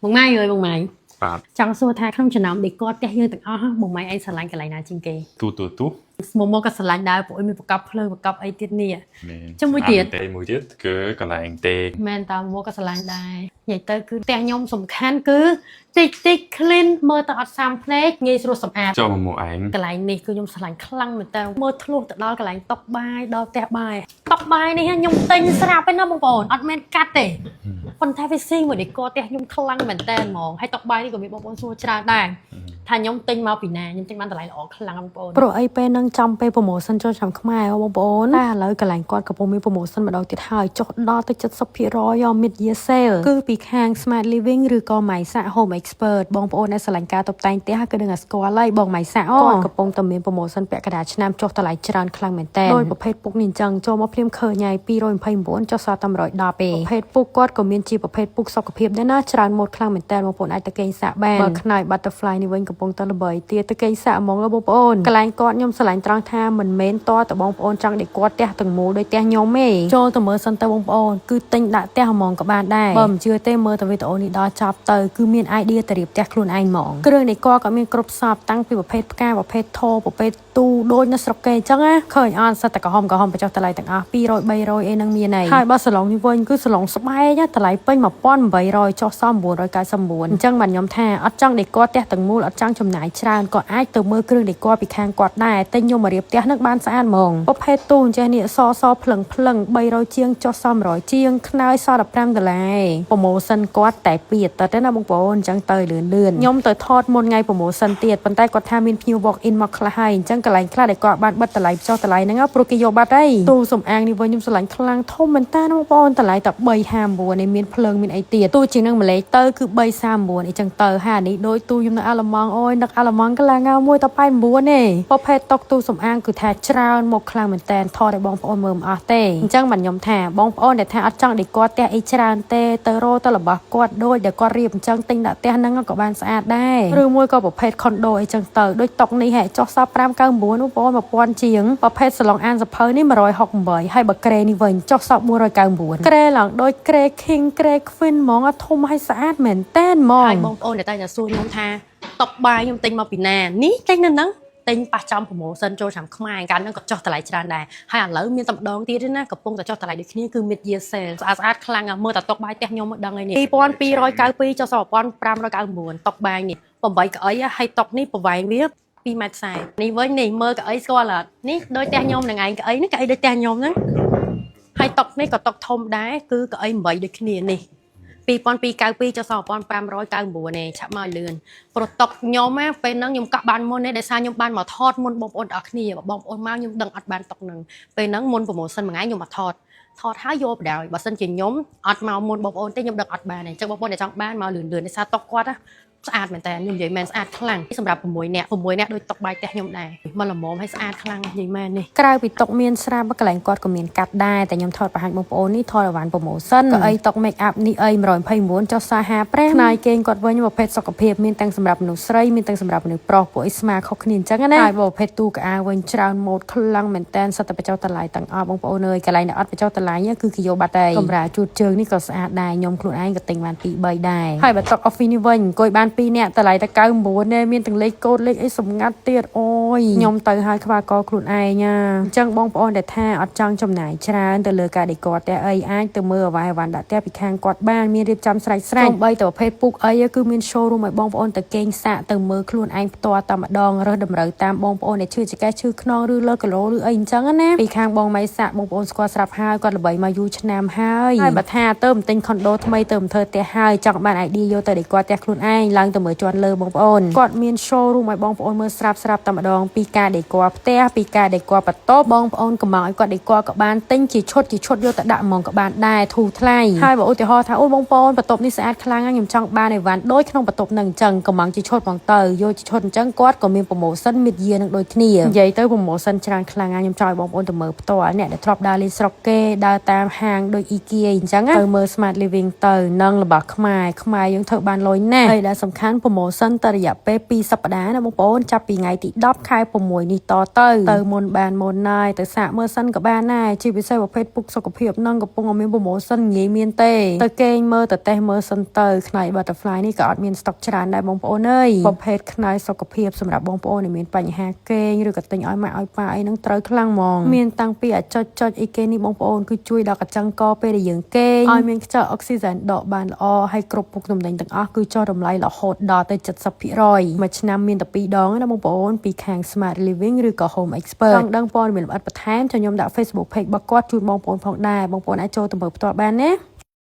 Bông mai ơi bông mai បាទ ចង់សួរថាក្នុងចំណោមដេកគាត់ផ្ទះយើងទាំងអស់បងម៉ៃឯងស្រឡាញ់កន្លែងណាជាងគេ ទូ មកក៏ស្រឡាញ់ដែរព្រោះមានប្រកបភ្លើងប្រកបអីទៀតនេះ មែន ចុះមួយទៀត ទេមួយទៀតគឺកន្លែងទេ មែនតើមកក៏ស្រឡាញ់ដែរនិយាយទៅគឺផ្ទះខ្ញុំសំខាន់គឺតិចតិច clean មើលទៅអត់សាំភ្នែកងាយស្រួលសម្អាត ចូលមកឯង កន្លែងនេះគឺខ្ញុំស្រឡាញ់ខ្លាំងមែនតើមើលធ្លុះទៅដល់កន្លែងតុកបាយដល់ផ្ទះបាយតុកបាយនេះខ្ញុំទិញស្រាប់ឯណាបងប្អូនអត់មែនកាត់ទេប៉ុន្តែវាស៊ីមួយដេកគាត់ផ្ទះខ្ញុំខ្លាំងមែនតើហ្មងហើយតុកបាយនេះក៏មានបងប្អូនសួរច្រើនដែរ ថាខ្ញុំទិញមកពីណាខ្ញុំទិញបានតម្លៃល្អខ្លាំងបងប្អូនព្រោះអីពេលហ្នឹងចំពេល promotion ចូលឆ្នាំខ្មែរបងប្អូនតែឥឡូវកន្លែងគាត់កំពុងមាន promotion ម្ដងទៀតហើយចុះដល់ទៅ 70% mid year sale គឺពីខាង Smart Living ឬក៏ Maisa Home Expert បងប្អូនដែលស្រឡាញ់ការតុបតែងផ្ទះគឺនឹងស្គាល់ហើយបង Maisa គាត់កំពុងតែមាន promotion ពាក់កណ្ដាលឆ្នាំចុះតម្លៃច្រើនខ្លាំងមែនតើដោយប្រភេទពុកនេះអញ្ចឹងចូលមកភ្លាមឃើញហើយ229ចុះសល់តែ110ទេប្រភេទពុកគាត់ក៏មានជាប្រភេទពុកសុខភាពដែរណាច្រើនម៉ូតខ្លាំងមែនតើបងប្អូនអាចទៅកេងសាក់បានបើខ្នើយ Butterfly នេះវិញកំពុងតែល្បីទៀតទៅកេងសាក់ហ្មងបងប្អូនកន្លែងគាត់ខ្ញុំស្រឡាញ់ត្រង់ថាមិនមែនតតែបងប្អូនចង់ដេកគាត់ផ្ទះទាំងមូលដោយផ្ទះខ្ញុំទេចូលទៅមើលសិនទៅបងប្អូនគឺទិញដាក់ផ្ទះហ្មងក៏បានដែរបើមិនជឿទេមើលទៅវីដេអូនេះដល់ចប់ទៅគឺមាន idea ទៅរៀបផ្ទះខ្លួនឯងហ្មងគ្រឿងដេកគាត់ក៏មានគ្រប់សពតាំងពីប្រភេទផ្កាប្រភេទធោប្រភេទទូដូចនៅស្រុកគេអញ្ចឹងណាឃើញអត់សិតតែក្រហមបញ្ចុះតម្លៃទាំងអស់200 300អីហ្នឹងមានហើយហើយបើសាឡុងនេះវិញគឺសាឡុងស្បែកតម្លៃពេញ1800ចុះសល់999អញ្ចឹងបាទខ្ញុំថាអត់ចង់ដេកគាត់ផ្ទះទាំងមូលអត់ចង់ចំណាយច្រើនក៏អាចទៅមើលគ្រឿងដេកពីខាងគាត់ដែរតែខ្ញុំមករៀបផ្ទះនឹងបានស្អាតហ្មងប្រភេទទូអញ្ចេះនេះសភ្លឹង300ជាងចុះ100ជាងខ្នើយសល់15ដុល្លារ promotion គាត់តែ2អាទិត្យទេណាបងប្អូនអញ្ចឹងទៅលឿនខ្ញុំទៅថតមុនថ្ងៃ promotion ទៀតប៉ុន្តែគាត់ថាមានភ្ញៀវ walk in មកខ្លះហើយអញ្ចឹងកន្លែងខ្លះដែលគាត់បានបិទតម្លៃចុះតម្លៃហ្នឹងព្រោះគេយកបាត់ហើយទូសំអាងនេះវិញខ្ញុំស្រឡាញ់ខ្លាំងធំមែនតើបងប្អូនតម្លៃតែ359នេះមានភ្លើងមានអីទៀតទូជាងនឹងម្លេចទៅគឺ339អីចឹងទៅហើយនេះដូចទូខ្ញុំនៅអាឡម៉ង់អូយនឹកអាឡម៉ង់កន្លងមួយតែ89ទេប្រភេទតុកទូសំអាងគឺថាច្រើនមកខ្លាំងមែនតើថតឲ្យបងប្អូនមើលមិនអស់ទេអញ្ចឹងបាទខ្ញុំថាបងប្អូនដែលថាអត់ចង់ដេកគាត់ផ្ទះអីច្រើនទេទៅរកទៅរបស់គាត់ដូចដែលគាត់រៀបអញ្ចឹងទិញដាក់ផ្ទះហ្នឹងក៏បានស្អាតដែរឬមួយក៏ប្រភេទ condo អីចឹងទៅដូចតុកនេះហែចុះសល់599បងប្អូន1000ជាងប្រភេទសាឡុងអានសភៅនេះ168ហើយបើក្រេនេះវិញចុះសល់499ក្រេឡើងដូចក្រេ king ក្រេ queen ហ្មងធំហើយស្អាតមែនតើហ្មងហើយបងប្អូនដែលតែសួរខ្ញុំថាតុកបាយខ្ញុំទិញមកពីណានេះទិញនៅហ្នឹងទិញប៉ះចំ promotion ចូលឆ្នាំខ្មែរកាលហ្នឹងក៏ចុះតម្លៃច្រើនដែរហើយឥឡូវមានតែម្ដងទៀតទេណាកំពុងតែចុះតម្លៃដូចគ្នាគឺ mid year sale ស្អាតខ្លាំងមើលតែតុកបាយផ្ទះខ្ញុំមកដឹងហើយនេះ2292ចុះសល់1599តុកបាយនេះ8កៅអីហើយតុកនេះប្រវែងវា2.40 ម៉ែត្រនេះវិញនេះមើលកៅអីស្គាល់អត់នេះដូចផ្ទះខ្ញុំនឹងឯងកៅអីនេះកៅអីដូចផ្ទះខ្ញុំហ្នឹងហើយតុកនេះក៏តុកធំដែរគឺកៅអី8ដូចគ្នានេះ2292ចុះសល់1599នេះឆាប់មកលឿនព្រោះតុកខ្ញុំណាពេលហ្នឹងខ្ញុំកក់បានមុនទេដោយសារខ្ញុំបានមកថតមុនបងប្អូនទាំងអស់គ្នាបងប្អូនមកខ្ញុំដឹងអត់បានតុកហ្នឹងពេលហ្នឹងមុន promotion មួយថ្ងៃខ្ញុំមកថតហើយយកបដ ாய் បើសិនជាខ្ញុំអត់មកមុនបងប្អូនទេខ្ញុំដឹងអត់បានទេអញ្ចឹងបងប្អូនដែលចង់បានមកលឿនដោយសារតុកគាត់ណាស្អាតមែនតើខ្ញុំនិយាយមែនស្អាតខ្លាំងសម្រាប់6នាក់ដូចតុកបាយផ្ទះខ្ញុំដែរមកល្មមឲ្យស្អាតខ្លាំងនិយាយមែននេះក្រៅពីតុកមានស្រាប់កន្លែងគាត់ក៏មានកាត់ដែរតែខ្ញុំថតបង្ហាញបងប្អូននេះថតឲ្យបាន promotion ក៏អីតុក make up នេះអី129ចុះ45ផ្នែកគេងគាត់វិញប្រភេទសុខភាពមានទាំងសម្រាប់មនុស្សស្រីមានទាំងសម្រាប់មនុស្សប្រុសពួកអីស្មាខុសគ្នាអញ្ចឹងណាហើយប្រភេទទូកៅអៅវិញច្រើនម៉ូដខ្លាំងមែនតើសិតតែបញ្ចុះតម្លៃទាំងអស់បងប្អូនអើយកន្លែងដែលអត់បញ្ចុះតម្លៃគឺគេយកបាត់ហើយកម្រាលជួតជើងនេះក៏ស្អាតដែរខ្ញុំខ្លួនឯងក៏ទិញបាន2 3ដែរហើយបើតុក office នេះវិញអង្គុយបាន2នាក់តម្លៃតែ99ទេមានទាំងលេខកូដលេខអីសម្ងាត់ទៀតអូយខ្ញុំទៅហើយខ្វះកខ្លួនឯងណាអញ្ចឹងបងប្អូនដែលថាអត់ចង់ចំណាយច្រើនទៅលើការដេកគាត់តែអីអាចទៅមើលអវ៉ាន់ដាក់ផ្ទះពីខាងគាត់បានមានរៀបចំស្រេចបីទៅប្រភេទពុកអីគឺមាន showroom ឲ្យបងប្អូនទៅកេងសាក់ទៅមើលខ្លួនឯងផ្ទាល់តែម្ដងរើសតម្រូវតាមបងប្អូនដែលឈឺចង្កេះឈឺខ្នងឬលើគីឡូឬអីអញ្ចឹងណាពីខាងបងម៉ៃសាក់បងប្អូនស្គាល់ស្រាប់ហើយគាត់ល្បីមកយូរឆ្នាំហើយបើថាទៅទិញ condo ថ្មីទៅធ្វើផ្ទះហើយចង់បាន idea យកទៅដេកគាត់ផ្ទះខ្លួនឯងឡើងទៅមើលជាន់លើបងប្អូនគាត់មាន showroom ឲ្យបងប្អូនមើលស្រាប់តែម្ដងពីការដេកគាត់ផ្ទះពីការដេកគាត់បន្ទប់បងប្អូនកំងឲ្យគាត់ដេកគាត់ក៏បានទិញជាឈុតយកទៅដាក់ហ្មងក៏បានដែរធូរថ្លៃហើយបើឧទាហរណ៍ថាអូបងប្អូនបន្ទប់នេះស្អាតខ្លាំងខ្ញុំចង់បានអីវ៉ាន់ដូចក្នុងបន្ទប់នឹងអញ្ចឹងកំងជាឈុតហ្មងទៅយកជាឈុតអញ្ចឹងគាត់ក៏មាន promotion mid year នឹងដូចគ្នានិយាយទៅ promotion ច្រើនខ្លាំងខ្ញុំចង់ឲ្យបងប្អូនទៅមើលផ្ទាល់អ្នកដែលធ្លាប់ដើរលេងស្រុកគេដើរតាមហាងដូច IKEA អញ្ចឹងទៅមើល Smart Living ទៅនឹងរបស់ខ្មែរយើងធ្វើបានលុយណាស់ហើយដែល សំខាន់ប្រម៉ូសិនតរយៈពេល2សប្តាហ៍ណាបងប្អូនចាប់ពីថ្ងៃទី10ខែ6នេះទៅមុនបានមុនណាយទៅសាកមើលសិនក៏បានដែរជាពិសេសប្រភេទពុកសុខភាពនឹងកំពុងមានប្រម៉ូសិនងាយមានទេទៅគេងមើលទៅតេស្តមើលសិនទៅខ្នើយ butterfly នេះក៏អត់មានស្តុកច្រើនដែរបងប្អូនអើយប្រភេទខ្នើយសុខភាពសម្រាប់បងប្អូនដែលមានបញ្ហាគេងឬក៏ទិញឲ្យម៉ាក់ឲ្យប៉ាអីហ្នឹងត្រូវខ្លាំងហ្មងមានតាំងពីអាចុចអីគេនេះបងប្អូនគឺជួយដល់កញ្ចឹងកពេលដែលយើងគេងឲ្យមានខ្យល់អុកស៊ីហ្សែនដកបានល្អហើយគ្រប់ពុកទំនិញទាំងអស់គឺចុះតម្លៃរហូតដល់ទៅ 70% មួយឆ្នាំមានតែ2ដងណាបងប្អូនពីខាង Smart Living ឬក៏ Home Expert ចង់ដឹងព័ត៌មានលម្អិតបន្ថែមចូលខ្ញុំដាក់ Facebook page របស់គាត់ជូនបងប្អូនផងដែរបងប្អូនអាចចូលទៅមើលផ្ទាល់បានណា